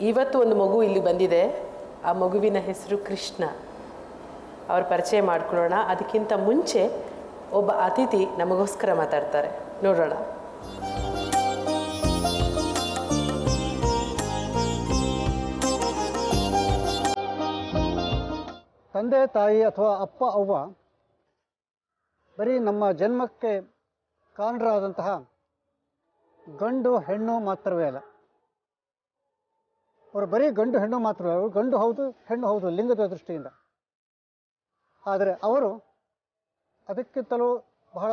ಇವತ್ತು ಒಂದು ಮಗು ಇಲ್ಲಿ ಬಂದಿದೆ. ಆ ಮಗುವಿನ ಹೆಸರು ಕೃಷ್ಣ. ಅವ್ರ ಪರಿಚಯ ಮಾಡ್ಕೊಳ್ಳೋಣ. ಅದಕ್ಕಿಂತ ಮುಂಚೆ ಒಬ್ಬ ಅತಿಥಿ ನಮಗೋಸ್ಕರ ಮಾತಾಡ್ತಾರೆ, ನೋಡೋಣ. ತಂದೆ ತಾಯಿ ಅಥವಾ ಅಪ್ಪ ಅವ್ವ ಬರೀ ನಮ್ಮ ಜನ್ಮಕ್ಕೆ ಕಾರಣರಾದಂತಹ ಗಂಡು ಹೆಣ್ಣು ಮಾತ್ರವೇ ಅಲ್ಲ. ಅವರು ಬರೀ ಗಂಡು ಹೆಣ್ಣು ಮಾತ್ರವೇ, ಅವರು ಗಂಡು ಹೌದು ಹೆಣ್ಣು ಹೌದು ಲಿಂಗದ ದೃಷ್ಟಿಯಿಂದ. ಆದರೆ ಅವರು ಅದಕ್ಕಿಂತಲೂ ಬಹಳ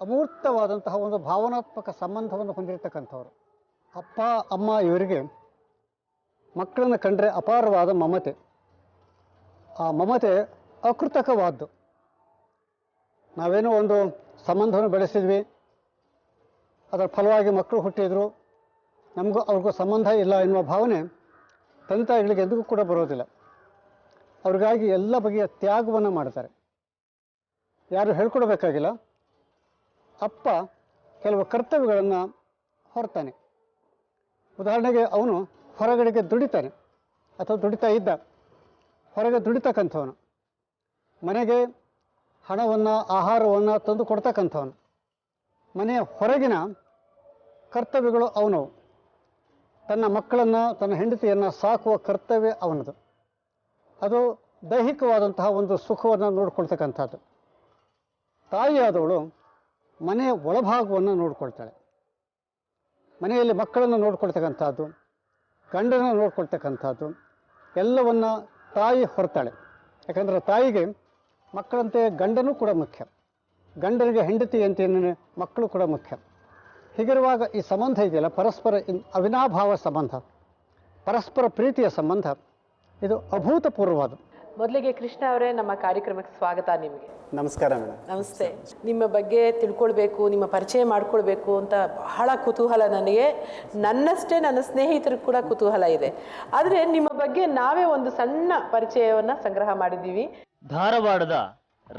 ಅಮೂರ್ತವಾದಂತಹ ಒಂದು ಭಾವನಾತ್ಮಕ ಸಂಬಂಧವನ್ನು ಹೊಂದಿರತಕ್ಕಂಥವ್ರು. ಅಪ್ಪ ಅಮ್ಮ ಇವರಿಗೆ ಮಕ್ಕಳನ್ನು ಕಂಡ್ರೆ ಅಪಾರವಾದ ಮಮತೆ. ಆ ಮಮತೆ ಅಕೃತಕವಾದ್ದು. ನಾವೇನೋ ಒಂದು ಸಂಬಂಧವನ್ನು ಬೆಳೆಸಿದ್ವಿ, ಅದರ ಫಲವಾಗಿ ಮಕ್ಕಳು ಹುಟ್ಟಿದ್ರು, ನಮಗೂ ಅವ್ರಿಗೂ ಸಂಬಂಧ ಇಲ್ಲ ಎನ್ನುವ ಭಾವನೆ ತಂದೆ ತಾಯಿಗಳಿಗೆ ಎಂದಿಗೂ ಕೂಡ ಬರೋದಿಲ್ಲ. ಅವ್ರಿಗಾಗಿ ಎಲ್ಲ ಬಗೆಯ ತ್ಯಾಗವನ್ನು ಮಾಡ್ತಾರೆ. ಯಾರು ಹೇಳ್ಕೊಡ್ಬೇಕಾಗಿಲ್ಲ. ಅಪ್ಪ ಕೆಲವು ಕರ್ತವ್ಯಗಳನ್ನು ಹೊರ್ತಾನೆ. ಉದಾಹರಣೆಗೆ ಅವನು ಹೊರಗಡೆಗೆ ದುಡಿತಾನೆ ಅಥವಾ ದುಡಿತಾ ಇದ್ದ, ಹೊರಗೆ ದುಡಿತಕ್ಕಂಥವನು, ಮನೆಗೆ ಹಣವನ್ನು ಆಹಾರವನ್ನು ತಂದು ಕೊಡ್ತಕ್ಕಂಥವನು. ಮನೆಯ ಹೊರಗಿನ ಕರ್ತವ್ಯಗಳು ಅವನವು. ತನ್ನ ಮಕ್ಕಳನ್ನು ತನ್ನ ಹೆಂಡತಿಯನ್ನು ಸಾಕುವ ಕರ್ತವ್ಯ ಅವನದು. ಅದು ದೈಹಿಕವಾದಂತಹ ಒಂದು ಸುಖವನ್ನು ನೋಡ್ಕೊಳ್ತಕ್ಕಂಥದ್ದು. ತಾಯಿಯಾದವಳು ಮನೆಯ ಒಳಭಾಗವನ್ನು ನೋಡ್ಕೊಳ್ತಾಳೆ. ಮನೆಯಲ್ಲಿ ಮಕ್ಕಳನ್ನು ನೋಡ್ಕೊಳ್ತಕ್ಕಂಥದ್ದು, ಗಂಡನ ನೋಡ್ಕೊಳ್ತಕ್ಕಂಥದ್ದು ಎಲ್ಲವನ್ನ ತಾಯಿ ಹೊರ್ತಾಳೆ. ಯಾಕಂದರೆ ತಾಯಿಗೆ ಮಕ್ಕಳಂತೆ ಗಂಡನೂ ಕೂಡ ಮುಖ್ಯ, ಗಂಡನಿಗೆ ಹೆಂಡತಿ ಅಂತೇನೆ ಮಕ್ಕಳು ಕೂಡ ಮುಖ್ಯ. ಹೀಗಿರುವಾಗ ಈ ಸಂಬಂಧ ಇದೆಯಲ್ಲ, ಪರಸ್ಪರ ಅವಿನಾಭಾವ ಸಂಬಂಧ, ಪರಸ್ಪರ ಪ್ರೀತಿಯ ಸಂಬಂಧ, ಇದು ಅಭೂತಪೂರ್ವವಾದ. ಮೊದಲಿಗೆ ಕೃಷ್ಣ ಅವರೇ, ನಮ್ಮ ಕಾರ್ಯಕ್ರಮಕ್ಕೆ ಸ್ವಾಗತ. ನಿಮಗೆ ನಮಸ್ಕಾರ ಮೇಡಮ್. ನಮಸ್ತೆ. ನಿಮ್ಮ ಬಗ್ಗೆ ತಿಳ್ಕೊಳ್ಬೇಕು, ನಿಮ್ಮ ಪರಿಚಯ ಮಾಡ್ಕೊಳ್ಬೇಕು ಅಂತ ಬಹಳ ಕುತೂಹಲ ನನಗೆ. ನನ್ನಷ್ಟೇ ನನ್ನ ಸ್ನೇಹಿತರಿಗೆ ಕೂಡ ಕುತೂಹಲ ಇದೆ. ಆದರೆ ನಿಮ್ಮ ಬಗ್ಗೆ ನಾವೇ ಒಂದು ಸಣ್ಣ ಪರಿಚಯವನ್ನು ಸಂಗ್ರಹ ಮಾಡಿದ್ದೀವಿ. ಧಾರವಾಡದ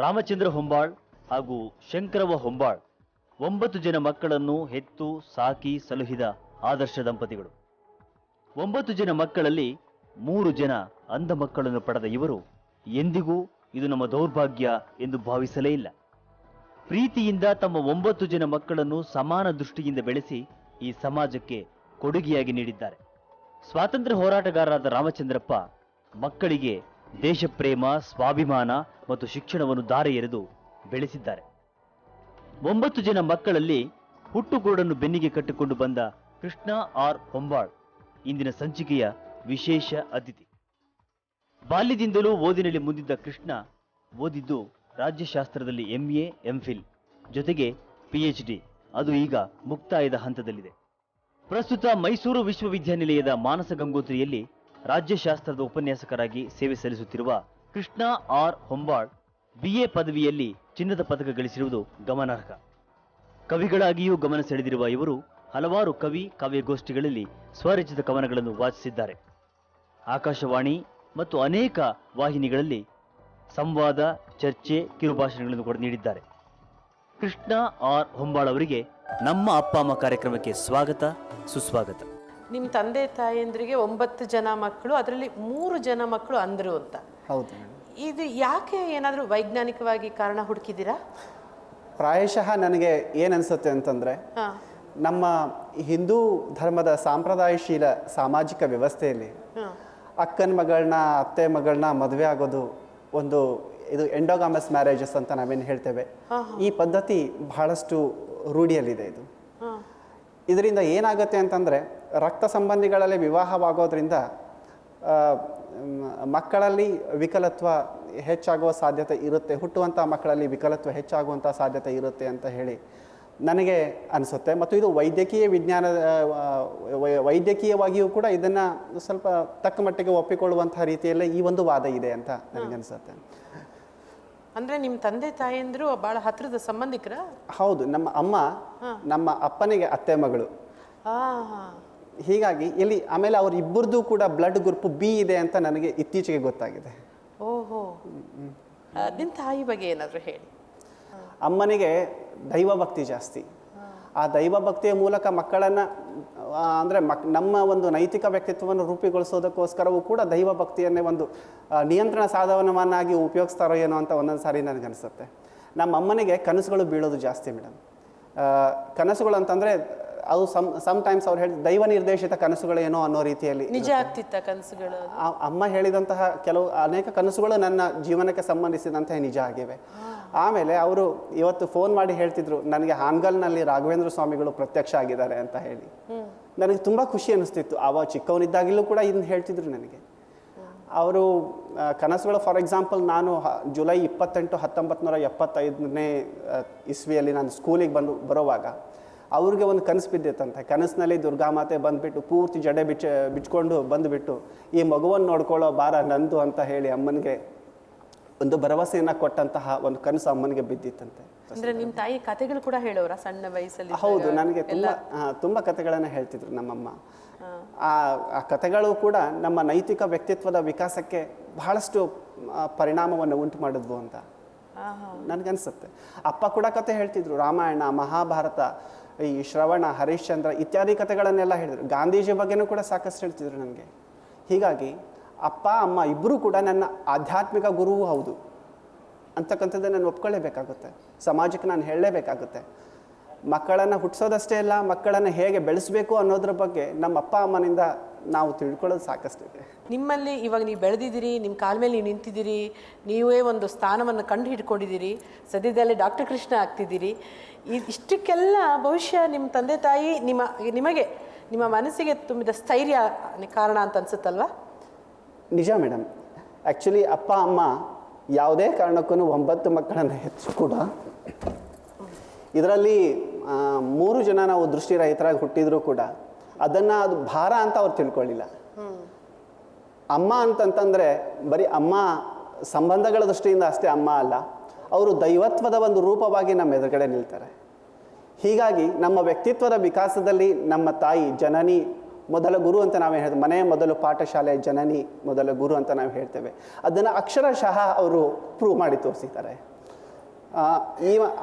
ರಾಮಚಂದ್ರ ಹೊಂಬಾಳ್ ಹಾಗೂ ಶಂಕರವ್ವ ಹೊಂಬಾಳ್ 9 ಜನ ಮಕ್ಕಳನ್ನು ಹೆತ್ತು ಸಾಕಿ ಸಲುಹಿದ ಆದರ್ಶ ದಂಪತಿಗಳು. 9 ಜನ ಮಕ್ಕಳಲ್ಲಿ 3 ಜನ ಅಂಧ ಮಕ್ಕಳನ್ನು ಪಡೆದ ಇವರು ಎಂದಿಗೂ ಇದು ನಮ್ಮ ದೌರ್ಭಾಗ್ಯ ಎಂದು ಭಾವಿಸಲೇ ಇಲ್ಲ. ಪ್ರೀತಿಯಿಂದ ತಮ್ಮ 9 ಜನ ಮಕ್ಕಳನ್ನು ಸಮಾನ ದೃಷ್ಟಿಯಿಂದ ಬೆಳೆಸಿ ಈ ಸಮಾಜಕ್ಕೆ ಕೊಡುಗೆಯಾಗಿ ನೀಡಿದ್ದಾರೆ. ಸ್ವಾತಂತ್ರ್ಯ ಹೋರಾಟಗಾರರಾದ ರಾಮಚಂದ್ರಪ್ಪ ಮಕ್ಕಳಿಗೆ ದೇಶಪ್ರೇಮ, ಸ್ವಾಭಿಮಾನ ಮತ್ತು ಶಿಕ್ಷಣವನ್ನು ದಾರಿ ಎರೆದು ಬೆಳೆಸಿದ್ದಾರೆ. 9 ಜನ ಮಕ್ಕಳಲ್ಲಿ ಹುಟ್ಟುಗೂಡನ್ನು ಬೆನ್ನಿಗೆ ಕಟ್ಟಿಕೊಂಡು ಬಂದ ಕೃಷ್ಣ ಆರ್ ಹೊಂಬಾಳ್ ಇಂದಿನ ಸಂಚಿಕೆಯ ವಿಶೇಷ ಅತಿಥಿ. ಬಾಲ್ಯದಿಂದಲೂ ಓದಿನಲ್ಲಿ ಮುಂದಿದ್ದ ಕೃಷ್ಣ ಓದಿದ್ದು ರಾಜ್ಯಶಾಸ್ತ್ರದಲ್ಲಿ MA, MPhil ಜೊತೆಗೆ PhD. ಅದು ಈಗ ಮುಕ್ತಾಯದ ಹಂತದಲ್ಲಿದೆ. ಪ್ರಸ್ತುತ ಮೈಸೂರು ವಿಶ್ವವಿದ್ಯಾನಿಲಯದ ಮಾನಸ ಗಂಗೋತ್ರಿಯಲ್ಲಿ ರಾಜ್ಯಶಾಸ್ತ್ರದ ಉಪನ್ಯಾಸಕರಾಗಿ ಸೇವೆ ಸಲ್ಲಿಸುತ್ತಿರುವ ಕೃಷ್ಣ ಆರ್ ಹೊಂಬಾಳ್ BA ಪದವಿಯಲ್ಲಿ ಚಿನ್ನದ ಪದಕ ಗಳಿಸಿರುವುದು ಗಮನಾರ್ಹ. ಕವಿಗಳಾಗಿಯೂ ಗಮನ ಸೆಳೆದಿರುವ ಇವರು ಹಲವಾರು ಕವಿ ಕಾವ್ಯಗೋಷ್ಠಿಗಳಲ್ಲಿ ಸ್ವರಚಿತ ಕವನಗಳನ್ನು ವಾಚಿಸಿದ್ದಾರೆ. ಆಕಾಶವಾಣಿ ಮತ್ತು ಅನೇಕ ವಾಹಿನಿಗಳಲ್ಲಿ ಸಂವಾದ, ಚರ್ಚೆ, ಕಿರುಭಾಷಣಗಳನ್ನು ಕೂಡ ನೀಡಿದ್ದಾರೆ. ಕೃಷ್ಣ ಆರ್ ಹೊಂಬಾಳ್ ಅವರಿಗೆ ನಮ್ಮ ಅಪ್ಪ ಅಮ್ಮ ಕಾರ್ಯಕ್ರಮಕ್ಕೆ ಸ್ವಾಗತ, ಸುಸ್ವಾಗತ. ನಿಮ್ಮ ತಂದೆ ತಾಯಂದ್ರಿಗೆ 9 ಜನ ಮಕ್ಕಳು, ಅದರಲ್ಲಿ 3 ಜನ ಮಕ್ಕಳು ಅಂದರು ಅಂತ. ಹೌದು. ಇದು ಯಾಕೆ, ಏನಾದರೂ ವೈಜ್ಞಾನಿಕವಾಗಿ ಕಾರಣ ಹುಡುಕಿದ್ದೀರಾ? ಪ್ರಾಯಶಃ ನನಗೆ ಏನನ್ಸುತ್ತೆ ಅಂತಂದರೆ, ನಮ್ಮ ಹಿಂದೂ ಧರ್ಮದ ಸಾಂಪ್ರದಾಯಶೀಲ ಸಾಮಾಜಿಕ ವ್ಯವಸ್ಥೆಯಲ್ಲಿ ಅಕ್ಕನ ಮಗಳನ್ನ ಅತ್ತೆ ಮಗಳನ್ನ ಮದುವೆ ಆಗೋದು ಒಂದು ಇದು ಎಂಡೋಗಾಮಸ್ ಮ್ಯಾರೇಜಸ್ ಅಂತ ನಾವೇನು ಹೇಳ್ತೇವೆ, ಈ ಪದ್ಧತಿ ಬಹಳಷ್ಟು ರೂಢಿಯಲ್ಲಿದೆ. ಇದರಿಂದ ಏನಾಗುತ್ತೆ ಅಂತಂದರೆ, ರಕ್ತ ಸಂಬಂಧಿಗಳಲ್ಲಿ ವಿವಾಹವಾಗೋದ್ರಿಂದ ಮಕ್ಕಳಲ್ಲಿ ವಿಕಲತ್ವ ಹೆಚ್ಚಾಗುವ ಸಾಧ್ಯತೆ ಇರುತ್ತೆ, ಹುಟ್ಟುವಂಥ ಮಕ್ಕಳಲ್ಲಿ ವಿಕಲತ್ವ ಹೆಚ್ಚಾಗುವಂಥ ಸಾಧ್ಯತೆ ಇರುತ್ತೆ ಅಂತ ಹೇಳಿ ನನಗೆ ಅನಿಸುತ್ತೆ. ಮತ್ತು ಇದು ವೈದ್ಯಕೀಯವಾಗಿಯೂ ಕೂಡ ಇದನ್ನು ಸ್ವಲ್ಪ ತಕ್ಕ ಮಟ್ಟಿಗೆ ಒಪ್ಪಿಕೊಳ್ಳುವಂಥ ರೀತಿಯಲ್ಲೇ ಈ ಒಂದು ವಾದ ಇದೆ ಅಂತ ನನಗನ್ಸುತ್ತೆ. ಅಂದರೆ ನಿಮ್ಮ ತಂದೆ ತಾಯಂದಿರು ಭಾಳ ಹತ್ತಿರದ ಸಂಬಂಧಿಕರ? ಹೌದು, ನಮ್ಮ ಅಮ್ಮ ನಮ್ಮ ಅಪ್ಪನಿಗೆ ಅತ್ತೆ ಮಗಳು. ಹೀಗಾಗಿ ಇಲ್ಲಿ ಆಮೇಲೆ ಅವ್ರ ಇಬ್ಬರದು ಕೂಡ ಬ್ಲಡ್ ಗ್ರೂಪ್ B ಇದೆ ಅಂತ ನನಗೆ ಇತ್ತೀಚೆಗೆ ಗೊತ್ತಾಗಿದೆ. ಓಹೋ. ನಿಮ್ಮ ತಾಯಿ ಬಗ್ಗೆ ಏನಾದರೂ ಹೇಳಿ. ಅಮ್ಮನಿಗೆ ದೈವ ಭಕ್ತಿ ಜಾಸ್ತಿ. ಆ ದೈವ ಭಕ್ತಿಯ ಮೂಲಕ ಮಕ್ಕಳನ್ನು ಅಂದರೆ ನಮ್ಮ ಒಂದು ನೈತಿಕ ವ್ಯಕ್ತಿತ್ವವನ್ನು ರೂಪುಗೊಳಿಸೋದಕ್ಕೋಸ್ಕರವೂ ಕೂಡ ದೈವ ಭಕ್ತಿಯನ್ನೇ ಒಂದು ನಿಯಂತ್ರಣ ಸಾಧನವನ್ನಾಗಿ ಉಪಯೋಗಿಸ್ತಾರೋ ಏನೋ ಅಂತ ಒಂದೊಂದು ಸಾರಿ ನನಗನ್ನಿಸುತ್ತೆ. ನಮ್ಮ ಅಮ್ಮನಿಗೆ ಕನಸುಗಳು ಬೀಳೋದು ಜಾಸ್ತಿ ಮೇಡಮ್. ಕನಸುಗಳು ಅಂತಂದರೆ ಅದು ಸಮ್ಟೈಮ್ಸ್ ಅವ್ರು ಹೇಳಿ ದೈವ ನಿರ್ದೇಶಿತ ಕನಸುಗಳೇನೋ ಅನ್ನೋ ರೀತಿಯಲ್ಲಿ ನಿಜ ಆಗ್ತಿತ್ತ ಕನಸುಗಳು? ಅಮ್ಮ ಹೇಳಿದಂತಹ ಅನೇಕ ಕನಸುಗಳು ನನ್ನ ಜೀವನಕ್ಕೆ ಸಂಬಂಧಿಸಿದಂತೆ ನಿಜ ಆಗಿವೆ. ಆಮೇಲೆ ಅವರು ಇವತ್ತು ಫೋನ್ ಮಾಡಿ ಹೇಳ್ತಿದ್ರು, ನನಗೆ ಹಾನಗಲ್ನಲ್ಲಿ ರಾಘವೇಂದ್ರ ಸ್ವಾಮಿಗಳು ಪ್ರತ್ಯಕ್ಷ ಆಗಿದ್ದಾರೆ ಅಂತ ಹೇಳಿ. ನನಗೆ ತುಂಬ ಖುಷಿ ಅನಿಸ್ತಿತ್ತು. ಆವಾಗ ಚಿಕ್ಕವನಿದ್ದಾಗಲೂ ಕೂಡ ಇದನ್ನ ಹೇಳ್ತಿದ್ರು ನನಗೆ. ಅವರು ಕನಸುಗಳು, ಫಾರ್ ಎಕ್ಸಾಂಪಲ್, ನಾನು ಜುಲೈ 28, 1975ನೇ ಇಸ್ವಿಯಲ್ಲಿ ನಾನು ಸ್ಕೂಲಿಗೆ ಬರೋವಾಗ ಅವ್ರಿಗೆ ಒಂದು ಕನಸು ಬಿದ್ದಿತ್ತಂತೆ. ಕನಸಿನಲ್ಲಿ ದುರ್ಗಾಮಾತೆ ಬಂದುಬಿಟ್ಟು ಪೂರ್ತಿ ಜಡೆ ಬಿಚ್ಕೊಂಡು ಬಂದುಬಿಟ್ಟು ಈ ಮಗುವನ್ನು ನೋಡ್ಕೊಳ್ಳೋ ಭಾರ ನಂದು ಅಂತ ಹೇಳಿ ಅಮ್ಮನಿಗೆ ಒಂದು ಭರವಸೆಯನ್ನು ಕೊಟ್ಟಂತಹ ಒಂದು ಕನಸು ಅಮ್ಮನಿಗೆ ಬಿದ್ದಿತ್ತಂತೆ. ಅಂದ್ರೆ ನಿಮ್ಮ ತಾಯಿ ಕಥೆಗಳು ಕೂಡ ಹೇಳೋರ ಸಣ್ಣ ವಯಸ್ಸಲ್ಲಿ? ಹೌದು, ನನಗೆ ತುಂಬ ಕಥೆಗಳನ್ನು ಹೇಳ್ತಿದ್ರು ನಮ್ಮಮ್ಮ. ಆ ಕಥೆಗಳು ಕೂಡ ನಮ್ಮ ನೈತಿಕ ವ್ಯಕ್ತಿತ್ವದ ವಿಕಾಸಕ್ಕೆ ಬಹಳಷ್ಟು ಪರಿಣಾಮವನ್ನು ಉಂಟು ಮಾಡಿದ್ವು ಅಂತ ನನಗನ್ಸುತ್ತೆ. ಅಪ್ಪ ಕೂಡ ಕತೆ ಹೇಳ್ತಿದ್ರು, ರಾಮಾಯಣ, ಮಹಾಭಾರತ, ಈ ಶ್ರವಣ, ಹರಿಶ್ಚಂದ್ರ ಇತ್ಯಾದಿ ಕಥೆಗಳನ್ನೆಲ್ಲ ಹೇಳಿದ್ರು. ಗಾಂಧೀಜಿ ಬಗ್ಗೆನೂ ಕೂಡ ಸಾಕಷ್ಟು ಹೇಳ್ತಿದ್ರು ನನಗೆ. ಹೀಗಾಗಿ ಅಪ್ಪ ಅಮ್ಮ ಇಬ್ಬರೂ ಕೂಡ ನನ್ನ ಆಧ್ಯಾತ್ಮಿಕ ಗುರುವೂ ಹೌದು ಅಂತಕ್ಕಂಥದ್ದು ನಾನು ಒಪ್ಕೊಳ್ಳೇಬೇಕಾಗುತ್ತೆ. ಸಮಾಜಕ್ಕೆ ನಾನು ಹೇಳಲೇಬೇಕಾಗುತ್ತೆ. ಮಕ್ಕಳನ್ನು ಹುಟ್ಟಿಸೋದಷ್ಟೇ ಅಲ್ಲ, ಮಕ್ಕಳನ್ನು ಹೇಗೆ ಬೆಳೆಸಬೇಕು ಅನ್ನೋದ್ರ ಬಗ್ಗೆ ನಮ್ಮ ಅಪ್ಪ ಅಮ್ಮನಿಂದ ನಾವು ತಿಳ್ಕೊಳ್ಳೋದು ಸಾಕಷ್ಟಿದೆ. ನಿಮ್ಮಲ್ಲಿ ಇವಾಗ ನೀವು ಬೆಳೆದಿದ್ದೀರಿ, ನಿಮ್ಮ ಕಾಲ ಮೇಲೆ ನೀವು ನಿಂತಿದ್ದೀರಿ, ನೀವೇ ಒಂದು ಸ್ಥಾನವನ್ನು ಕಂಡು ಹಿಡ್ಕೊಂಡಿದ್ದೀರಿ, ಸದ್ಯದಲ್ಲೇ ಡಾಕ್ಟರ್ ಕೃಷ್ಣ ಆಗ್ತಿದ್ದೀರಿ. ಇಷ್ಟಕ್ಕೆಲ್ಲ ಬಹುಶಃ ನಿಮ್ಮ ತಂದೆ ತಾಯಿ ನಿಮಗೆ ನಿಮ್ಮ ಮನಸ್ಸಿಗೆ ತುಂಬಿದ ಸ್ಥೈರ್ಯ ಕಾರಣ ಅಂತ ಅನ್ಸುತ್ತಲ್ವಾ? ನಿಜ ಮೇಡಮ್. ಆ್ಯಕ್ಚುಲಿ ಅಪ್ಪ ಅಮ್ಮ ಯಾವುದೇ ಕಾರಣಕ್ಕೂ 9 ಮಕ್ಕಳನ್ನು ಹೆಚ್ಚು ಕೂಡ, ಇದರಲ್ಲಿ 3 ಜನ ನಾವು ದೃಷ್ಟಿರಹಿತರಾಗಿ ಹುಟ್ಟಿದರೂ ಕೂಡ ಅದನ್ನು ಅದು ಭಾರ ಅಂತ ಅವ್ರು ತಿಳ್ಕೊಳ್ಳಿಲ್ಲ. ಅಮ್ಮ ಅಂತಂತಂದರೆ ಬರೀ ಅಮ್ಮ ಸಂಬಂಧಗಳ ದೃಷ್ಟಿಯಿಂದ ಅಷ್ಟೇ ಅಮ್ಮ ಅಲ್ಲ, ಅವರು ದೈವತ್ವದ ಒಂದು ರೂಪವಾಗಿ ನಮ್ಮ ಎದುರುಗಡೆ ನಿಲ್ತಾರೆ. ಹೀಗಾಗಿ ನಮ್ಮ ವ್ಯಕ್ತಿತ್ವದ ವಿಕಾಸದಲ್ಲಿ ನಮ್ಮ ತಾಯಿ ಜನನಿ ಮೊದಲ ಗುರು ಅಂತ ನಾವು ಹೇಳ್ತೇವೆ. ಮನೆಯ ಮೊದಲು ಪಾಠಶಾಲೆ, ಜನನಿ ಮೊದಲ ಗುರು ಅಂತ ನಾವು ಹೇಳ್ತೇವೆ. ಅದನ್ನು ಅಕ್ಷರಶಃ ಅವರು ಪ್ರೂವ್ ಮಾಡಿ ತೋರಿಸಿದ್ದಾರೆ.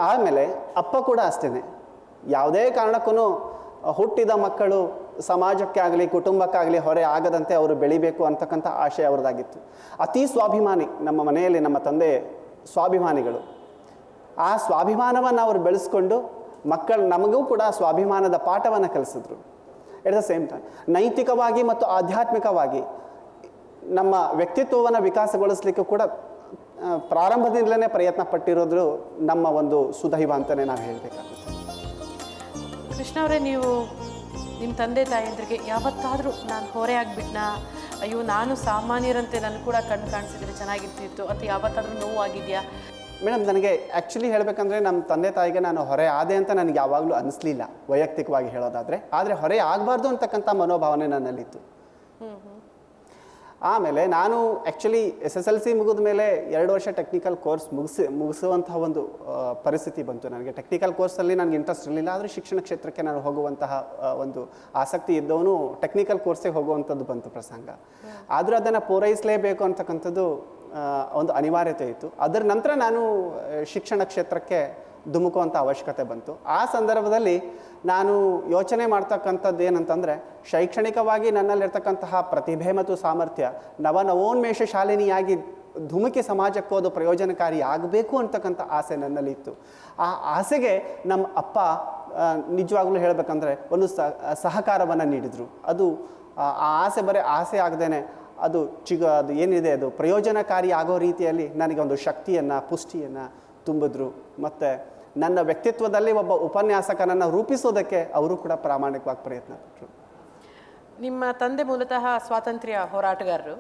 ಆಮೇಲೆ ಅಪ್ಪ ಕೂಡ ಅಷ್ಟೇ, ಯಾವುದೇ ಕಾರಣಕ್ಕೂ ಹುಟ್ಟಿದ ಮಕ್ಕಳು ಸಮಾಜಕ್ಕೆ ಆಗಲಿ ಕುಟುಂಬಕ್ಕಾಗಲಿ ಹೊರೆ ಆಗದಂತೆ ಅವರು ಬೆಳಿಬೇಕು ಅಂತಕ್ಕಂಥ ಆಶಯ ಅವ್ರದ್ದಾಗಿತ್ತು. ಅತಿ ಸ್ವಾಭಿಮಾನಿ, ನಮ್ಮ ಮನೆಯಲ್ಲಿ ನಮ್ಮ ತಂದೆ ಸ್ವಾಭಿಮಾನಿಗಳು. ಆ ಸ್ವಾಭಿಮಾನವನ್ನು ಅವರು ಬೆಳೆಸ್ಕೊಂಡು ನಮಗೂ ಕೂಡ ಸ್ವಾಭಿಮಾನದ ಪಾಠವನ್ನು ಕಲಿಸಿದ್ರು. ಎಟ್ ದ ಸೇಮ್ ಟೈಮ್ ನೈತಿಕವಾಗಿ ಮತ್ತು ಆಧ್ಯಾತ್ಮಿಕವಾಗಿ ನಮ್ಮ ವ್ಯಕ್ತಿತ್ವವನ್ನು ವಿಕಾಸಗೊಳಿಸಲಿಕ್ಕೆ ಕೂಡ ಪ್ರಾರಂಭದಿಂದಲೇ ಪ್ರಯತ್ನ ಪಟ್ಟಿರೋದು ನಮ್ಮ ಒಂದು ಸುದೈವ ಅಂತಲೇ ನಾವು ಹೇಳಬೇಕಾಗುತ್ತೆ. ಕೃಷ್ಣ ಅವರೇ, ನೀವು ನಿಮ್ಮ ತಂದೆ ತಾಯಿಯಂದ್ರಿಗೆ ಯಾವತ್ತಾದರೂ ನಾನು ಹೊರೆ ಆಗಿಬಿಟ್ನಾ, ಅಯ್ಯೋ ನಾನು ಸಾಮಾನ್ಯರಂತೆ ನಾನು ಕೂಡ ಕಣ್ಣು ಕಾಣಿಸಿದ್ರೆ ಚೆನ್ನಾಗಿರ್ತಿತ್ತು ಅಂತ ಯಾವತ್ತಾದರೂ ನೋವು ಆಗಿದೆಯಾ? ಮೇಡಮ್, ನನಗೆ ಆ್ಯಕ್ಚುಲಿ ಹೇಳಬೇಕಂದ್ರೆ ನಮ್ಮ ತಂದೆ ತಾಯಿಗೆ ನಾನು ಹೊರೆ ಆದೆ ಅಂತ ನನಗೆ ಯಾವಾಗಲೂ ಅನ್ನಿಸ್ಲಿಲ್ಲ, ವೈಯಕ್ತಿಕವಾಗಿ ಹೇಳೋದಾದರೆ. ಆದರೆ ಹೊರೆ ಆಗಬಾರ್ದು ಅಂತಕ್ಕಂಥ ಮನೋಭಾವನೆ ನನ್ನಲ್ಲಿತ್ತು. ಆಮೇಲೆ ನಾನು ಆ್ಯಕ್ಚುಲಿ SSLC ಮುಗಿದ ಮೇಲೆ 2 ವರ್ಷ ಟೆಕ್ನಿಕಲ್ ಕೋರ್ಸ್ ಮುಗಿಸುವಂತಹ ಒಂದು ಪರಿಸ್ಥಿತಿ ಬಂತು ನನಗೆ. ಟೆಕ್ನಿಕಲ್ ಕೋರ್ಸಲ್ಲಿ ನನಗೆ ಇಂಟ್ರೆಸ್ಟ್ ಇರಲಿಲ್ಲ, ಆದರೆ ಶಿಕ್ಷಣ ಕ್ಷೇತ್ರಕ್ಕೆ ನಾನು ಹೋಗುವಂತಹ ಒಂದು ಆಸಕ್ತಿ ಇದ್ದವನು ಟೆಕ್ನಿಕಲ್ ಕೋರ್ಸಿಗೆ ಹೋಗುವಂಥದ್ದು ಬಂತು ಪ್ರಸಂಗ. ಆದರೂ ಅದನ್ನು ಪೂರೈಸಲೇಬೇಕು ಅಂತಕ್ಕಂಥದ್ದು ಒಂದು ಅನಿವಾರ್ಯತೆ ಇತ್ತು. ಅದರ ನಂತರ ನಾನು ಶಿಕ್ಷಣ ಕ್ಷೇತ್ರಕ್ಕೆ ಧುಮುಕುವಂಥ ಅವಶ್ಯಕತೆ ಬಂತು. ಆ ಸಂದರ್ಭದಲ್ಲಿ ನಾನು ಯೋಚನೆ ಮಾಡ್ತಕ್ಕಂಥದ್ದು ಏನಂತಂದರೆ, ಶೈಕ್ಷಣಿಕವಾಗಿ ನನ್ನಲ್ಲಿರ್ತಕ್ಕಂತಹ ಪ್ರತಿಭೆ ಮತ್ತು ಸಾಮರ್ಥ್ಯ ನವೋನ್ಮೇಷ ಶಾಲಿನಿಯಾಗಿ ಧುಮುಕಿ ಸಮಾಜಕ್ಕೆ ಅದು ಪ್ರಯೋಜನಕಾರಿ ಆಗಬೇಕು ಅಂತಕ್ಕಂಥ ಆಸೆ ನನ್ನಲ್ಲಿತ್ತು. ಆ ಆಸೆಗೆ ನಮ್ಮ ಅಪ್ಪ ನಿಜವಾಗ್ಲೂ ಹೇಳಬೇಕಂದ್ರೆ ಒಂದು ಸಹಕಾರವನ್ನು ನೀಡಿದರು. ಅದು ಆ ಆಸೆ ಬರೀ ಆಸೆ ಆಗದೇನೆ ಅದು ಏನಿದೆ ಅದು ಪ್ರಯೋಜನಕಾರಿ ಆಗೋ ರೀತಿಯಲ್ಲಿ ನನಗೆ ಒಂದು ಶಕ್ತಿಯನ್ನು, ಪುಷ್ಟಿಯನ್ನು ತುಂಬಿದ್ರು. ಮತ್ತು ನನ್ನ ವ್ಯಕ್ತಿತ್ವದಲ್ಲಿ ಒಬ್ಬ ಉಪನ್ಯಾಸಕನನ್ನು ರೂಪಿಸೋದಕ್ಕೆ ಅವರು ಕೂಡ ಪ್ರಾಮಾಣಿಕವಾಗಿ ಪ್ರಯತ್ನ ಪಟ್ಟರು. ನಿಮ್ಮ ತಂದೆ ಮೂಲತಃ ಸ್ವಾತಂತ್ರ್ಯ ಹೋರಾಟಗಾರರು,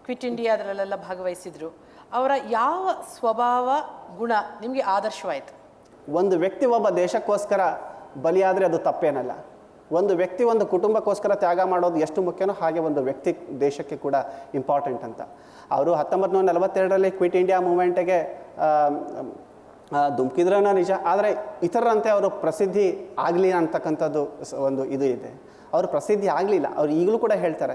ಕ್ವಿಟ್ ಇಂಡಿಯಾ ಅದರಲ್ಲೆಲ್ಲ ಭಾಗವಹಿಸಿದ್ರು. ಅವರ ಯಾವ ಸ್ವಭಾವ ಗುಣ ನಿಮಗೆ ಆದರ್ಶವಾಯಿತು? ಒಂದು ವ್ಯಕ್ತಿ ಒಬ್ಬ ದೇಶಕ್ಕೋಸ್ಕರ ಬಲಿಯಾದರೆ ಅದು ತಪ್ಪೇನಲ್ಲ. ಒಂದು ವ್ಯಕ್ತಿ ಒಂದು ಕುಟುಂಬಕ್ಕೋಸ್ಕರ ತ್ಯಾಗ ಮಾಡೋದು ಎಷ್ಟು ಮುಖ್ಯನೋ ಹಾಗೆ ಒಂದು ವ್ಯಕ್ತಿ ದೇಶಕ್ಕೆ ಕೂಡ ಇಂಪಾರ್ಟೆಂಟ್ ಅಂತ. ಅವರು 1942ರಲ್ಲಿ ಕ್ವಿಟ್ ಇಂಡಿಯಾ ಮೂವ್ಮೆಂಟಿಗೆ ಧುಮುಕಿದ್ರನ ನಿಜ, ಆದರೆ ಇತರರಂತೆ ಅವರು ಪ್ರಸಿದ್ಧಿ ಆಗಲಿ ಅಂತಕ್ಕಂಥದ್ದು ಒಂದು ಇದು ಇದೆ. ಅವರು ಪ್ರಸಿದ್ಧಿ ಆಗಲಿಲ್ಲ. ಅವ್ರು ಈಗಲೂ ಕೂಡ ಹೇಳ್ತಾರೆ,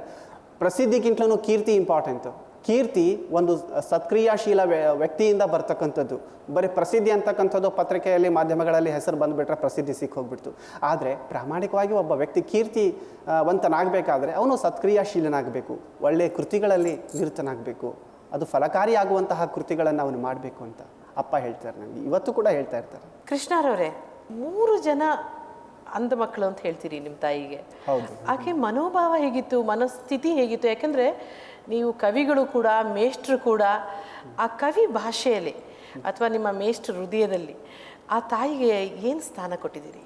ಪ್ರಸಿದ್ಧಿಗಿಂತಲೂ ಕೀರ್ತಿ ಇಂಪಾರ್ಟೆಂಟು. ಕೀರ್ತಿ ಒಂದು ಸತ್ಕ್ರಿಯಾಶೀಲ ವ್ಯಕ್ತಿಯಿಂದ ಬರ್ತಕ್ಕಂಥದ್ದು. ಬರೀ ಪ್ರಸಿದ್ಧಿ ಅಂತಕ್ಕಂಥದ್ದು ಪತ್ರಿಕೆಯಲ್ಲಿ ಮಾಧ್ಯಮಗಳಲ್ಲಿ ಹೆಸರು ಬಂದುಬಿಟ್ರೆ ಪ್ರಸಿದ್ಧಿ ಹೋಗ್ಬಿಡ್ತು. ಆದರೆ ಪ್ರಾಮಾಣಿಕವಾಗಿ ಒಬ್ಬ ವ್ಯಕ್ತಿ ಕೀರ್ತಿವಂತನಾಗಬೇಕಾದ್ರೆ ಅವನು ಸತ್ಕ್ರಿಯಾಶೀಲನಾಗಬೇಕು, ಒಳ್ಳೆಯ ಕೃತಿಗಳಲ್ಲಿ ನಿರತನಾಗಬೇಕು, ಅದು ಫಲಕಾರಿಯಾಗುವಂತಹ ಕೃತಿಗಳನ್ನು ಅವನು ಮಾಡಬೇಕು ಅಂತ ಅಪ್ಪ ಹೇಳ್ತಾರೆ ನನಗೆ, ಇವತ್ತು ಕೂಡ ಹೇಳ್ತಾ ಇರ್ತಾರೆ. ಕೃಷ್ಣರವರೇ, 3 ಜನ ಅಂಧ ಮಕ್ಕಳು ಅಂತ ಹೇಳ್ತೀರಿ ನಿಮ್ಮ ತಾಯಿಗೆ. ಹೌದು. ಆಕೆ ಮನೋಭಾವ ಹೇಗಿತ್ತು, ಮನಸ್ಥಿತಿ ಹೇಗಿತ್ತು? ಯಾಕಂದರೆ ನೀವು ಕವಿಗಳು ಕೂಡ, ಮೇಷ್ಟ್ರು ಕೂಡ. ಆ ಕವಿ ಭಾಷೆಯಲ್ಲಿ ಅಥವಾ ನಿಮ್ಮ ಮೇಷ್ಟ್ರ ಹೃದಯದಲ್ಲಿ ಆ ತಾಯಿಗೆ ಏನು ಸ್ಥಾನ ಕೊಟ್ಟಿದ್ದೀರಿ?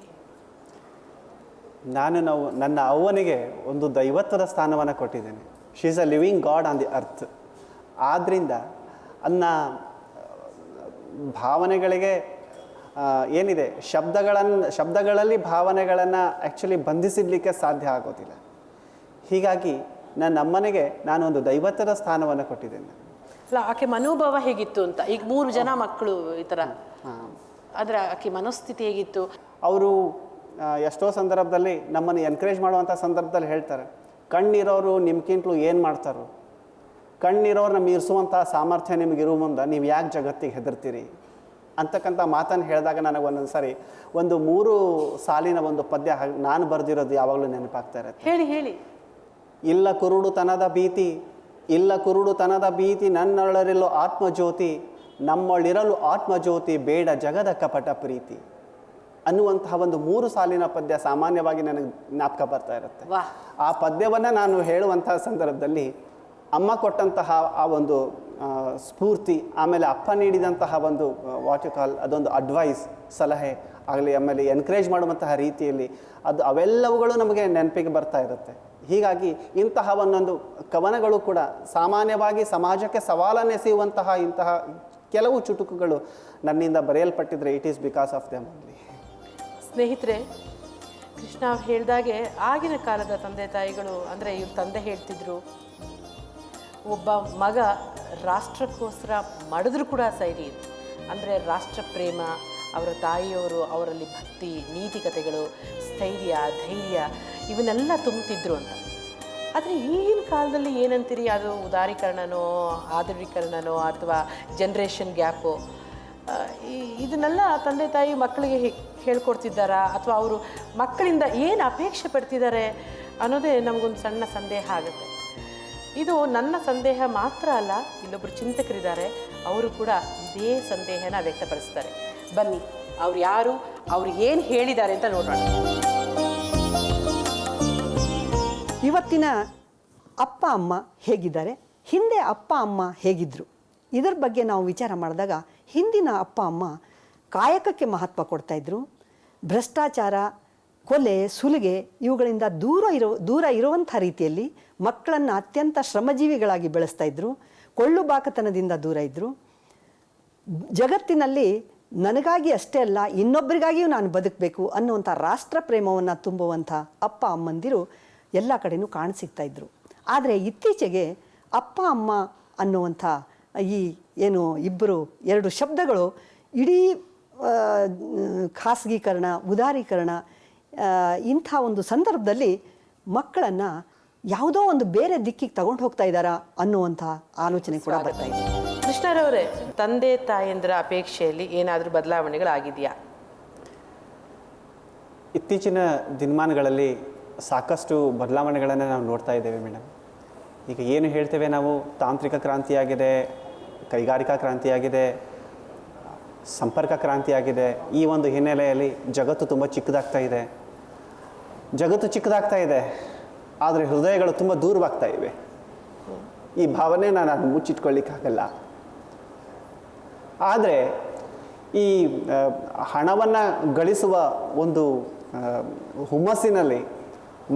ನಾವು ನನ್ನ ಅವ್ವನಿಗೆ ಒಂದು ದೈವತ್ವದ ಸ್ಥಾನವನ್ನು ಕೊಟ್ಟಿದ್ದೇನೆ. She is a living god on the earth. ಆದ್ದರಿಂದ ಭಾವನೆಗಳಿಗೆ ಏನಿದೆ, ಶಬ್ದಗಳಲ್ಲಿ ಭಾವನೆಗಳನ್ನು ಆ್ಯಕ್ಚುಲಿ ಬಂಧಿಸಿಡಲಿಕ್ಕೆ ಸಾಧ್ಯ ಆಗೋದಿಲ್ಲ. ಹೀಗಾಗಿ ನನ್ನ ಅಮ್ಮನಿಗೆ ನಾನು ಒಂದು ದೈವತ್ವದ ಸ್ಥಾನವನ್ನು ಕೊಟ್ಟಿದ್ದೇನೆ. ಅಲ್ಲ, ಆಕೆ ಮನೋಭಾವ ಹೇಗಿತ್ತು ಅಂತ. ಈಗ 3 ಜನ ಮಕ್ಕಳು ಈ ಥರ, ಆದರೆ ಆಕೆ ಮನಸ್ಥಿತಿ ಹೇಗಿತ್ತು? ಅವರು ಎಷ್ಟೋ ಸಂದರ್ಭದಲ್ಲಿ ನಮ್ಮನ್ನು ಎನ್ಕರೇಜ್ ಮಾಡುವಂಥ ಸಂದರ್ಭದಲ್ಲಿ ಹೇಳ್ತಾರೆ, ಕಣ್ಣಿರೋರು ನಿಮ್ಗಿಂತಲೂ ಏನು ಮಾಡ್ತಾರೋ, ಕಣ್ಣಿರೋರನ್ನ ಮೀರಿಸುವಂಥ ಸಾಮರ್ಥ್ಯ ನಿಮಗಿರುವ ಮುಂದೆ ನೀವು ಯಾಕೆ ಜಗತ್ತಿಗೆ ಹೆದರ್ತೀರಿ ಅಂತಕ್ಕಂಥ ಮಾತನ್ನು ಹೇಳಿದಾಗ ನನಗೆ ಒಂದೊಂದು ಸಾರಿ ಒಂದು 3 ಸಾಲಿನ ಒಂದು ಪದ್ಯ ನಾನು ಬರೆದಿರೋದು ಯಾವಾಗಲೂ ನೆನಪಾಗ್ತಾ ಇರುತ್ತೆ. ಹೇಳಿ. ಇಲ್ಲ ಕುರುಡುತನದ ಭೀತಿ ನನ್ನೊಳರಿರೋ ಆತ್ಮಜ್ಯೋತಿ, ನಮ್ಮೊಳಿರಲು ಆತ್ಮಜ್ಯೋತಿ, ಬೇಡ ಜಗದ ಕಪಟ ಪ್ರೀತಿ ಅನ್ನುವಂತಹ ಒಂದು 3 ಸಾಲಿನ ಪದ್ಯ ಸಾಮಾನ್ಯವಾಗಿ ನನಗೆ ಜ್ಞಾಪಕ ಬರ್ತಾ ಇರುತ್ತೆ. ಆ ಪದ್ಯವನ್ನು ನಾನು ಹೇಳುವಂತಹ ಸಂದರ್ಭದಲ್ಲಿ ಅಮ್ಮ ಕೊಟ್ಟಂತಹ ಆ ಒಂದು ಸ್ಫೂರ್ತಿ, ಆಮೇಲೆ ಅಪ್ಪ ನೀಡಿದಂತಹ ಒಂದು ವಾಟ್ ಯು ಕಾಲ್ ಅದೊಂದು ಅಡ್ವೈಸ್, ಸಲಹೆ ಆಗಲಿ, ಆಮೇಲೆ ಎನ್ಕರೇಜ್ ಮಾಡುವಂತಹ ರೀತಿಯಲ್ಲಿ ಅವೆಲ್ಲವುಗಳು ನಮಗೆ ನೆನಪಿಗೆ ಬರ್ತಾ ಇರುತ್ತೆ. ಹೀಗಾಗಿ ಇಂತಹ ಒಂದೊಂದು ಕವನಗಳು ಕೂಡ ಸಾಮಾನ್ಯವಾಗಿ ಸಮಾಜಕ್ಕೆ ಸವಾಲನ್ನೆಸೆಯುವಂತಹ ಇಂತಹ ಕೆಲವು ಚುಟುಕುಗಳು ನನ್ನಿಂದ ಬರೆಯಲ್ಪಟ್ಟಿದ್ರೆ it is because of them only. ಸ್ನೇಹಿತರೆ, ಕೃಷ್ಣ ಹೇಳಿದಾಗೆ ಆಗಿನ ಕಾಲದ ತಂದೆ ತಾಯಿಗಳು, ಅಂದರೆ ಇವ್ರ ತಂದೆ ಹೇಳ್ತಿದ್ರು, ಒಬ್ಬ ಮಗ ರಾಷ್ಟ್ರಕ್ಕೋಸ್ಕರ ಮಾಡಿದ್ರೂ ಕೂಡ ಸೈರಿ ಇತ್ತು. ಅಂದರೆ ರಾಷ್ಟ್ರ ಪ್ರೇಮ, ಅವರ ತಾಯಿಯವರು ಅವರಲ್ಲಿ ಭಕ್ತಿ, ನೀತಿಕತೆಗಳು, ಸ್ಥೈರ್ಯ, ಧೈರ್ಯ ಇವನ್ನೆಲ್ಲ ತುಂಬುತ್ತಿದ್ರು ಅಂತ. ಆದರೆ ಈಗಿನ ಕಾಲದಲ್ಲಿ ಏನಂತೀರಿ, ಅದು ಉದಾರೀಕರಣನೋ ಆಧುನೀಕರಣನೋ ಅಥವಾ ಜನ್ರೇಷನ್ ಗ್ಯಾಪು, ಇದನ್ನೆಲ್ಲ ತಂದೆ ತಾಯಿ ಮಕ್ಕಳಿಗೆ ಹೇಳ್ಕೊಡ್ತಿದ್ದಾರಾ ಅಥವಾ ಅವರು ಮಕ್ಕಳಿಂದ ಏನು ಅಪೇಕ್ಷೆ ಪಡ್ತಿದ್ದಾರೆ ಅನ್ನೋದೇ ನಮಗೊಂದು ಸಣ್ಣ ಸಂದೇಹ ಆಗುತ್ತೆ. ಇದು ನನ್ನ ಸಂದೇಹ ಮಾತ್ರ ಅಲ್ಲ, ಇಲ್ಲೊಬ್ಬರು ಚಿಂತಕರಿದ್ದಾರೆ, ಅವರು ಕೂಡ ಇದೇ ಸಂದೇಹನ ವ್ಯಕ್ತಪಡಿಸ್ತಾರೆ. ಬನ್ನಿ, ಅವ್ರು ಯಾರು, ಅವ್ರು ಏನು ಹೇಳಿದ್ದಾರೆ ಅಂತ ನೋಡೋಣ. ಇವತ್ತಿನ ಅಪ್ಪ ಅಮ್ಮ ಹೇಗಿದ್ದಾರೆ, ಹಿಂದೆ ಅಪ್ಪ ಅಮ್ಮ ಹೇಗಿದ್ದರು, ಇದರ ಬಗ್ಗೆ ನಾವು ವಿಚಾರ ಮಾಡಿದಾಗ ಹಿಂದಿನ ಅಪ್ಪ ಅಮ್ಮ ಕಾಯಕಕ್ಕೆ ಮಹತ್ವ ಕೊಡ್ತಾಯಿದ್ರು. ಭ್ರಷ್ಟಾಚಾರ, ಕೊಲೆ, ಸುಲಿಗೆ ಇವುಗಳಿಂದ ದೂರ ಇರುವಂಥ ರೀತಿಯಲ್ಲಿ ಮಕ್ಕಳನ್ನು ಅತ್ಯಂತ ಶ್ರಮಜೀವಿಗಳಾಗಿ ಬೆಳೆಸ್ತಾಯಿದ್ರು. ಕೊಳ್ಳುಬಾಕತನದಿಂದ ದೂರ ಇದ್ದರು. ಜಗತ್ತಿನಲ್ಲಿ ನನಗಾಗಿ ಅಷ್ಟೇ ಅಲ್ಲ, ಇನ್ನೊಬ್ಬರಿಗಾಗಿಯೂ ನಾನು ಬದುಕಬೇಕು ಅನ್ನುವಂಥ ರಾಷ್ಟ್ರ ಪ್ರೇಮವನ್ನು ತುಂಬುವಂಥ ಅಪ್ಪ ಅಮ್ಮಂದಿರು ಎಲ್ಲ ಕಡೆಯೂ ಕಾಣಸಿಗ್ತಾಯಿದ್ರು. ಆದರೆ ಇತ್ತೀಚೆಗೆ ಅಪ್ಪ ಅಮ್ಮ ಅನ್ನುವಂಥ ಈ ಏನು ಎರಡು ಶಬ್ದಗಳು ಇಡೀ ಖಾಸಗೀಕರಣ, ಉದಾರೀಕರಣ ಇಂಥ ಒಂದು ಸಂದರ್ಭದಲ್ಲಿ ಮಕ್ಕಳನ್ನು ಯಾವುದೋ ಒಂದು ಬೇರೆ ದಿಕ್ಕಿಗೆ ತಗೊಂಡು ಹೋಗ್ತಾ ಇದ್ದಾರಾ ಅನ್ನುವಂಥ ಆಲೋಚನೆ ಕೂಡ ಬರ್ತಾ ಇದೆ. ಕೃಷ್ಣರವರೇ, ತಂದೆ ತಾಯಂದಿರ ಅಪೇಕ್ಷೆಯಲ್ಲಿ ಏನಾದರೂ ಬದಲಾವಣೆಗಳಾಗಿದೆಯಾ? ಇತ್ತೀಚಿನ ದಿನಮಾನಗಳಲ್ಲಿ ಸಾಕಷ್ಟು ಬದಲಾವಣೆಗಳನ್ನು ನಾವು ನೋಡ್ತಾ ಇದ್ದೇವೆ ಮೇಡಮ್. ಈಗ ಏನು ಹೇಳ್ತೇವೆ ನಾವು, ತಾಂತ್ರಿಕ ಕ್ರಾಂತಿಯಾಗಿದೆ, ಕೈಗಾರಿಕಾ ಕ್ರಾಂತಿಯಾಗಿದೆ, ಸಂಪರ್ಕ ಕ್ರಾಂತಿಯಾಗಿದೆ. ಈ ಒಂದು ಹಿನ್ನೆಲೆಯಲ್ಲಿ ಜಗತ್ತು ತುಂಬ ಚಿಕ್ಕದಾಗ್ತಾ ಇದೆ, ಆದರೆ ಹೃದಯಗಳು ತುಂಬ ದೂರವಾಗ್ತಾ ಇವೆ. ಈ ಭಾವನೆ ನಾನು ಮುಚ್ಚಿಟ್ಕೊಳ್ಳಿಕ್ಕಾಗಲ್ಲ. ಆದರೆ ಈ ಹಣವನ್ನು ಗಳಿಸುವ ಒಂದು ಹುಮ್ಮಸ್ಸಿನಲ್ಲಿ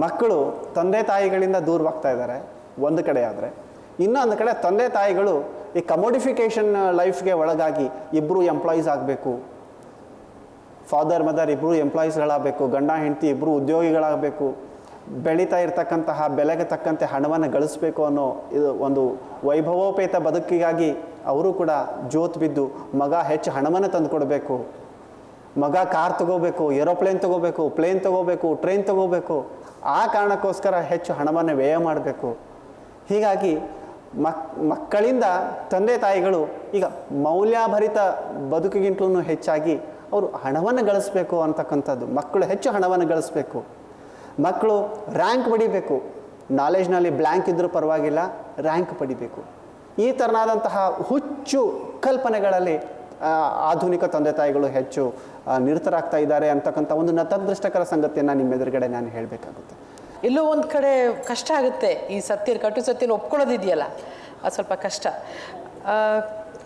ಮಕ್ಕಳು ತಂದೆ ತಾಯಿಗಳಿಂದ ದೂರವಾಗ್ತಾ ಇದ್ದಾರೆ ಒಂದು ಕಡೆ. ಆದರೆ ಇನ್ನೊಂದು ಕಡೆ ತಂದೆ ತಾಯಿಗಳು ಈ ಕಮೋಡಿಫಿಕೇಷನ್ ಲೈಫ್ಗೆ ಒಳಗಾಗಿ ಇಬ್ಬರು ಎಂಪ್ಲಾಯೀಸ್ ಆಗಬೇಕು, ಫಾದರ್ ಮದರ್ ಇಬ್ಬರು ಎಂಪ್ಲಾಯೀಸ್ಗಳಾಗಬೇಕು, ಗಂಡ ಹೆಂಡತಿ ಇಬ್ಬರು ಉದ್ಯೋಗಿಗಳಾಗಬೇಕು, ಬೆಳೀತಾ ಇರ್ತಕ್ಕಂತಹ ಬೆಲೆಗೆ ತಕ್ಕಂತೆ ಹಣವನ್ನು ಗಳಿಸಬೇಕು ಅನ್ನೋ ಇದು ಒಂದು ವೈಭವೋಪೇತ ಬದುಕಿಗಾಗಿ ಅವರು ಕೂಡ ಜೋತು ಬಿದ್ದು ಮಗ ಹೆಚ್ಚು ಹಣವನ್ನು ತಂದು ಕೊಡಬೇಕು, ಮಗ ಕಾರ್ ತಗೋಬೇಕು, ಏರೋಪ್ಲೇನ್ ತಗೋಬೇಕು, ಪ್ಲೇನ್ ತಗೋಬೇಕು, ಟ್ರೈನ್ ತಗೋಬೇಕು, ಆ ಕಾರಣಕ್ಕೋಸ್ಕರ ಹೆಚ್ಚು ಹಣವನ್ನು ವ್ಯಯ ಮಾಡಬೇಕು. ಹೀಗಾಗಿ ಮಕ್ಕಳಿಂದ ತಂದೆ ತಾಯಿಗಳು ಈಗ ಮೌಲ್ಯಭರಿತ ಬದುಕಿಗಿಂತಲೂ ಹೆಚ್ಚಾಗಿ ಅವರು ಹಣವನ್ನು ಗಳಿಸ್ಬೇಕು ಅಂತಕ್ಕಂಥದ್ದು. ಮಕ್ಕಳು ಹೆಚ್ಚು ಹಣವನ್ನು ಗಳಿಸ್ಬೇಕು, ಮಕ್ಕಳು ರ್ಯಾಂಕ್ ಪಡಿಬೇಕು, ನಾಲೆಜ್ನಲ್ಲಿ ಬ್ಲ್ಯಾಂಕ್ ಇದ್ದರೂ ಪರವಾಗಿಲ್ಲ, ರ್ಯಾಂಕ್ ಪಡಿಬೇಕು. ಈ ಥರನಾದಂತಹ ಹುಚ್ಚು ಕಲ್ಪನೆಗಳಲ್ಲಿ ಆಧುನಿಕ ತಂದೆ ತಾಯಿಗಳು ಹೆಚ್ಚು ನಿರತರಾಗ್ತಾ ಇದ್ದಾರೆ ಅಂತಕ್ಕಂಥ ಒಂದು ನತದೃಷ್ಟಕರ ಸಂಗತಿಯನ್ನು ನಿಮ್ಮ ಎದುರುಗಡೆ ನಾನು ಹೇಳಬೇಕಾಗುತ್ತೆ. ಎಲ್ಲೋ ಒಂದು ಕಡೆ ಕಷ್ಟ ಆಗುತ್ತೆ, ಈ ಕಟು ಸತ್ಯನ ಒಪ್ಕೊಳ್ಳೋದಿದೆಯಲ್ಲ ಅದು ಸ್ವಲ್ಪ ಕಷ್ಟ.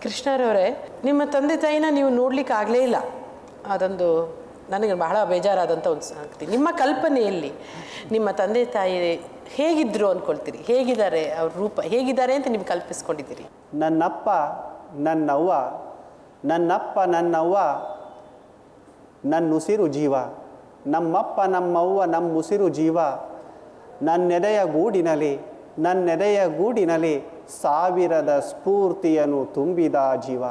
ಕೃಷ್ಣರವರೇ, ನಿಮ್ಮ ತಂದೆ ತಾಯಿನ ನೀವು ನೋಡ್ಲಿಕ್ಕೆ ಆಗಲೇ ಇಲ್ಲ, ಅದೊಂದು ನನಗೆ ಬಹಳ ಬೇಜಾರಾದಂಥ ಒಂದು ಸಂಗತಿ. ನಿಮ್ಮ ಕಲ್ಪನೆಯಲ್ಲಿ ನಿಮ್ಮ ತಂದೆ ತಾಯಿ ಹೇಗಿದ್ರು ಅಂದ್ಕೊಳ್ತೀರಿ? ಹೇಗಿದ್ದಾರೆ, ಅವ್ರ ರೂಪ ಹೇಗಿದ್ದಾರೆ ಅಂತ ನೀವು ಕಲ್ಪಿಸ್ಕೊಂಡಿದ್ದೀರಿ? ನನ್ನಪ್ಪ ನನ್ನವ್ವ, ನನ್ನಪ್ಪ ನನ್ನವ್ವ ನನ್ನುಸಿರು ಜೀವ, ನಮ್ಮಪ್ಪ ನಮ್ಮವ್ವ ನಮ್ಮುಸಿರು ಜೀವ, ನನ್ನೆದೆಯ ಗೂಡಿನಲ್ಲಿ ಸಾವಿರದ ಸ್ಫೂರ್ತಿಯನ್ನು ತುಂಬಿದ ಜೀವ,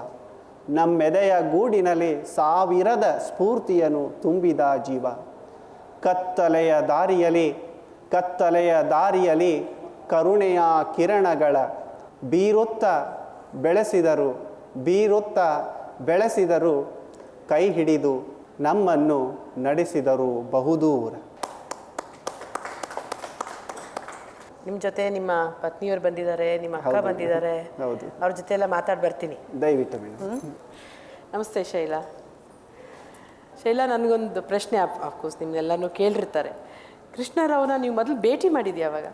ನಮ್ಮೆದೆಯ ಗೂಡಿನಲ್ಲಿ ಸಾವಿರದ ಸ್ಫೂರ್ತಿಯನ್ನು ತುಂಬಿದ ಜೀವ. ಕತ್ತಲೆಯ ದಾರಿಯಲ್ಲಿ ಕರುಣೆಯ ಕಿರಣಗಳ ಬೀರುತ್ತ ಬೆಳೆಸಿದರು, ಕೈ ಹಿಡಿದು ನಮ್ಮನ್ನು ನಡೆಸಿದರು ಬಹುದೂರ. ನಿಮ್ಮ ಜೊತೆ ನಿಮ್ಮ ಪತ್ನಿಯವರು ಬಂದಿದ್ದಾರೆ, ನಿಮ್ಮ ಅಕ್ಕ ಬಂದಿದ್ದಾರೆ, ಹೌದು. ಅವ್ರ ಜೊತೆ ಎಲ್ಲ ಮಾತಾಡಿ ಬರ್ತೀನಿ. ದಯವಿಟ್ಟು ಮೇಡಮ್. ನಮಸ್ತೆ ಶೈಲಾ. ನನಗೊಂದು ಪ್ರಶ್ನೆ, ಅಫ್ಕೋರ್ಸ್ ನಿಮ್ಗೆಲ್ಲನೂ ಕೇಳಿರ್ತಾರೆ. ಕೃಷ್ಣರಾವ್ನ ನೀವು ಮೊದಲು ಭೇಟಿ ಮಾಡಿದ್ಯಾ? ಅವಾಗ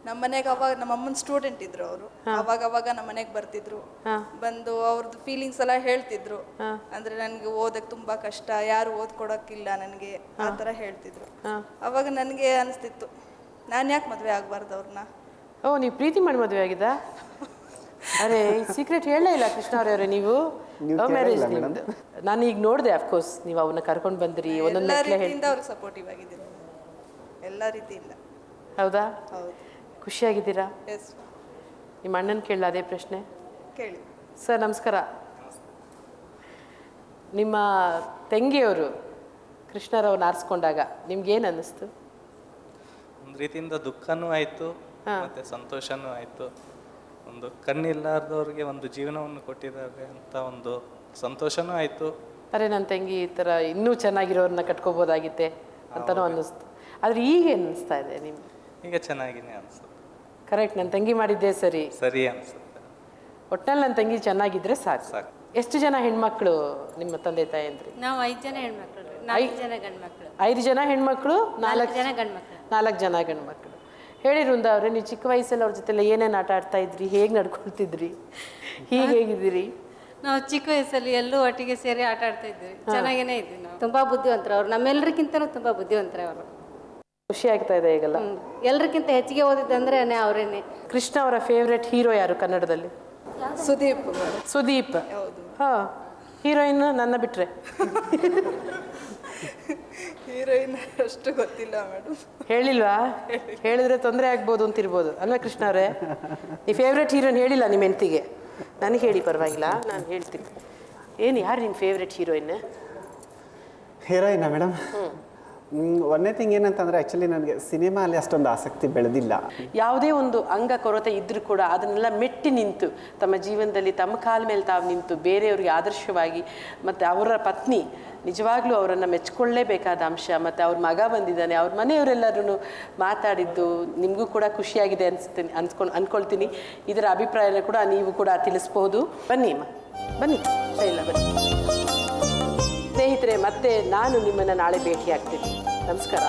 ನಮ್ಮ ಮನೆಗೆ ಅವಾಗ ನಮ್ಮ ಅಮ್ಮನ ಸ್ಟೂಡೆಂಟ್ ಇದ್ರು ಅವರು. ಅವಾಗ ನಮ್ಮ ಮನೆಗೆ ಬರ್ತಿದ್ರು, ಬಂದು ಅವ್ರದ್ದು ಫೀಲಿಂಗ್ಸ್ ಎಲ್ಲ ಹೇಳ್ತಿದ್ರು. ಅಂದ್ರೆ ನನಗೆ ಓದಕ್ಕೆ ತುಂಬಾ ಕಷ್ಟ, ಯಾರು ಓದ್ಕೊಡಕ್ಕಿಲ್ಲ ನನಗೆ, ಆ ಥರ ಹೇಳ್ತಿದ್ರು. ಅವಾಗ ನನಗೆ ಅನಿಸ್ತಿತ್ತು, ನಾನು ಯಾಕೆ ಮದುವೆ ಆಗಬಾರ್ದು ಅವ್ರನ್ನ. ಓ, ನೀವು ಪ್ರೀತಿ ಮಾಡಿ ಮದುವೆ ಆಗಿದ್ದಾ? ಅರೆ, ಸೀಕ್ರೆಟ್ ಹೇಳಲೇ ಇಲ್ಲ ಕೃಷ್ಣರವರೇ ನೀವು. ಲವ್ ಮ್ಯಾರೇಜ್ ನಿಮ್ದು. ನಾನು ಈಗ ನೋಡಿದೆ, ಅಫ್ಕೋರ್ಸ್ ನೀವು ಅವನ್ನ ಕರ್ಕೊಂಡು ಬಂದ್ರಿ, ಒಂದೊಂದು ರೀತಿಯಿಂದ ಅವ್ರಿಗೆ ಸಪೋರ್ಟಿವ್ ಆಗಿದ್ದೀನಿ, ಎಲ್ಲ ರೀತಿಯಿಂದ. ಹೌದಾ? ಹೌದು. ಖುಷಿಯಾಗಿದ್ದೀರಾ? ಎಸ್. ನಿಮ್ಮ ಅಣ್ಣನ ಕೇಳಲ್ಲ ಅದೇ ಪ್ರಶ್ನೆ? ಕೇಳಿ. ಸರ್ ನಮಸ್ಕಾರ. ನಿಮ್ಮ ತಂಗಿಯವರು ಕೃಷ್ಣರವ್ರನ್ನ ಆರಿಸ್ಕೊಂಡಾಗ ನಿಮ್ಗೇನು ಅನ್ನಿಸ್ತು? ಒಂದು ರೀತಿಯಿಂದ ದುಃಖನೂ ಆಯಿತು, ಮತ್ತೆ ಸಂತೋಷನೂ ಆಯಿತು. ಒಂದು ಕಣ್ಣಿಲ್ಲಾರ್ದವ್ರಿಗೆ ಒಂದು ಜೀವನವನ್ನು ಕೊಟ್ಟಿದ್ದಾರೆ ಅಂತ ಒಂದು ಸಂತೋಷನೂ ಆಯಿತು. ಅರೆ, ನನ್ನ ತಂಗಿ ಈ ಥರ ಇನ್ನೂ ಚೆನ್ನಾಗಿರೋರನ್ನ ಕಟ್ಕೋಬೋದಾಗಿತ್ತೆ ಅಂತಲೂ ಅನ್ನಿಸ್ತು. ಆದರೆ ಈಗ ಅನ್ನಿಸ್ತಾ ಇದೆ ನಿಮ್ಗೆ? ಈಗ ಚೆನ್ನಾಗಿನೇ ಅನಿಸುತ್ತೆ. ಕರೆಕ್ಟ್, ನನ್ನ ತಂಗಿ ಮಾಡಿದ್ದೆ ಸರಿ ಅನಿಸುತ್ತೆ. ಒಟ್ಟಿನಲ್ಲಿ ನನ್ನ ತಂಗಿ ಚೆನ್ನಾಗಿದ್ರೆ ಸಾಕು. ಎಷ್ಟು ಜನ ಹೆಣ್ಮಕ್ಳು ನಿಮ್ಮ ತಂದೆ ತಾಯಿ ಅಂದ್ರಿ? ನಾವು 5 ಜನ ಹೆಣ್ಮಕ್ಳು, 4 ಜನ ಗಂಡ್ಮಕ್ಳು. 5 ಜನ ಹೆಣ್ಮಕ್ಳು, 4 ಜನ ಗಂಡ್ಮಕ್ಳು. 4 ಜನ ಗಂಡ್ಮಕ್ಳು. ಹೇಳಿ ವೃಂದ ಅವ್ರೆ, ನೀವು ಚಿಕ್ಕ ವಯಸ್ಸಲ್ಲಿ ಅವ್ರ ಜೊತೆಲ್ಲ ಏನೇನು ಆಟ ಆಡ್ತಾ ಇದ್ರಿ, ಹೇಗೆ ನಡ್ಕೊಳ್ತಿದ್ರಿ, ಹೇಗಿದ್ದೀರಿ? ನಾವು ಚಿಕ್ಕ ವಯಸ್ಸಲ್ಲಿ ಎಲ್ಲೂ ಒಟ್ಟಿಗೆ ಸೇರಿ ಆಟ ಆಡ್ತಾ ಇದ್ವಿ, ಚೆನ್ನಾಗೇನೆ ಇದ್ವಿ ನಾವು. ತುಂಬಾ ಬುದ್ಧಿವಂತರು ಅವ್ರು, ನಮ್ಮೆಲ್ಲರಿಗಿಂತನೂ ತುಂಬಾ ಬುದ್ಧಿವಂತರು ಅವರು. ಖುಷಿ ಆಗ್ತಾ ಇದೆ ಈಗೆಲ್ಲ? ಎಲ್ರಿಗಿಂತ ಹೆಚ್ಚಿಗೆ ಓದಿದ್ದಂದ್ರೆ ಅವರೇನೆ. ಕೃಷ್ಣ ಅವರ ಫೇವ್ರೆಟ್ ಹೀರೋ ಯಾರು ಕನ್ನಡದಲ್ಲಿ? ಸುದೀಪ್. ಹಾ, ಹೀರೋಯಿನ್ ನನ್ನ ಬಿಟ್ರೆ? ಹೀರೋಯಿನ್ ಅಷ್ಟು ಗೊತ್ತಿಲ್ಲ ಮೇಡಮ್. ಹೇಳಿಲ್ವಾ? ಹೇಳಿದ್ರೆ ತೊಂದರೆ ಆಗ್ಬೋದು ಅಂತಿರ್ಬೋದು ಅಲ್ವಾ ಕೃಷ್ಣ ಅವರೇ? ಈ ಫೇವ್ರೆಟ್ ಹೀರೋಯಿನ್ ಹೇಳಿಲ್ಲ ನಿಮ್ಮ ಹೆಂಡತಿಗೆ? ನನಗೆ ಹೇಳಿ, ಪರವಾಗಿಲ್ಲ, ನಾನು ಹೇಳ್ತೀನಿ. ಏನು, ಯಾರು ನಿಮ್ಮ ಫೇವ್ರೆಟ್ ಹೀರೋಯಿನ್? ಹೀರೋಯಿನಾ ಮೇಡಮ್? ಒಂದೇ ಥಿಂಗ್ ಏನಂತಂದರೆ, ಆ್ಯಕ್ಚುಲಿ ನನಗೆ ಸಿನಿಮಾಲಿ ಅಷ್ಟೊಂದು ಆಸಕ್ತಿ ಬೆಳೆದಿಲ್ಲ. ಯಾವುದೇ ಒಂದು ಅಂಗ ಕೊರತೆ ಇದ್ದರೂ ಕೂಡ ಅದನ್ನೆಲ್ಲ ಮೆಟ್ಟಿ ನಿಂತು ತಮ್ಮ ಜೀವನದಲ್ಲಿ ತಮ್ಮ ಕಾಲ ಮೇಲೆ ತಾವು ನಿಂತು ಬೇರೆಯವ್ರಿಗೆ ಆದರ್ಶವಾಗಿ, ಮತ್ತು ಅವರ ಪತ್ನಿ ನಿಜವಾಗ್ಲೂ ಅವರನ್ನು ಮೆಚ್ಕೊಳ್ಳೇಬೇಕಾದ ಅಂಶ. ಮತ್ತು ಅವ್ರ ಮಗ ಬಂದಿದ್ದಾನೆ, ಅವ್ರ ಮನೆಯವರೆಲ್ಲರೂ ಮಾತಾಡಿದ್ದು ನಿಮಗೂ ಕೂಡ ಖುಷಿಯಾಗಿದೆ ಅಂದ್ಕೊಳ್ತೀನಿ. ಇದರ ಅಭಿಪ್ರಾಯನ ಕೂಡ ನೀವು ಕೂಡ ತಿಳಿಸ್ಬೋದು. ಬನ್ನಿ ಶೈಲಾ, ಬನ್ನಿ. ಸ್ನೇಹಿತರೆ, ಮತ್ತೆ ನಾನು ನಿಮ್ಮನ್ನು ನಾಳೆ ಭೇಟಿ ಆಗ್ತೀನಿ. ನಮಸ್ಕಾರ.